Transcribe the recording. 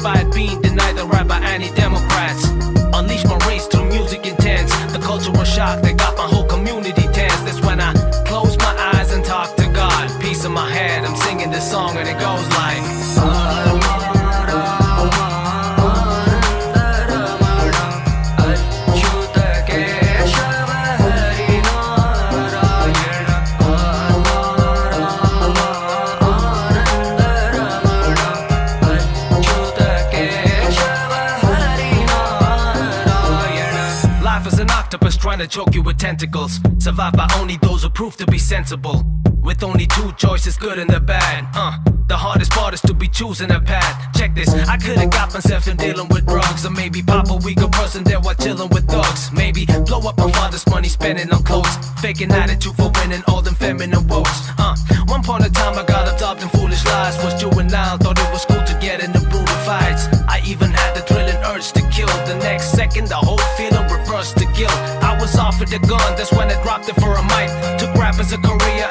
despite being denied the right by anti-democrats. Unleash my race through music intense. The cultural shock that got my whole community tense. That's when I close my eyes and talk to God. Peace in my head, I'm singing this song and it goes like octopus trying to choke you with tentacles. Survived by only those who prove to be sensible. With only two choices, good and the bad. The hardest part is to be choosing a path. Check this, I could've got myself in dealing with drugs. Or maybe pop a weaker person there while chilling with thugs. Maybe blow up my father's money spending on clothes. Faking attitude for winning all them feminine votes. One point of time I got absorbed in foolish lies. Was juvenile, thought it was cool to get into brutal fights. I even had the thrilling urge to kill. The next second the whole feeling reversed to guilt. I was offered a gun, that's when I dropped it for a mic. Took rap as a career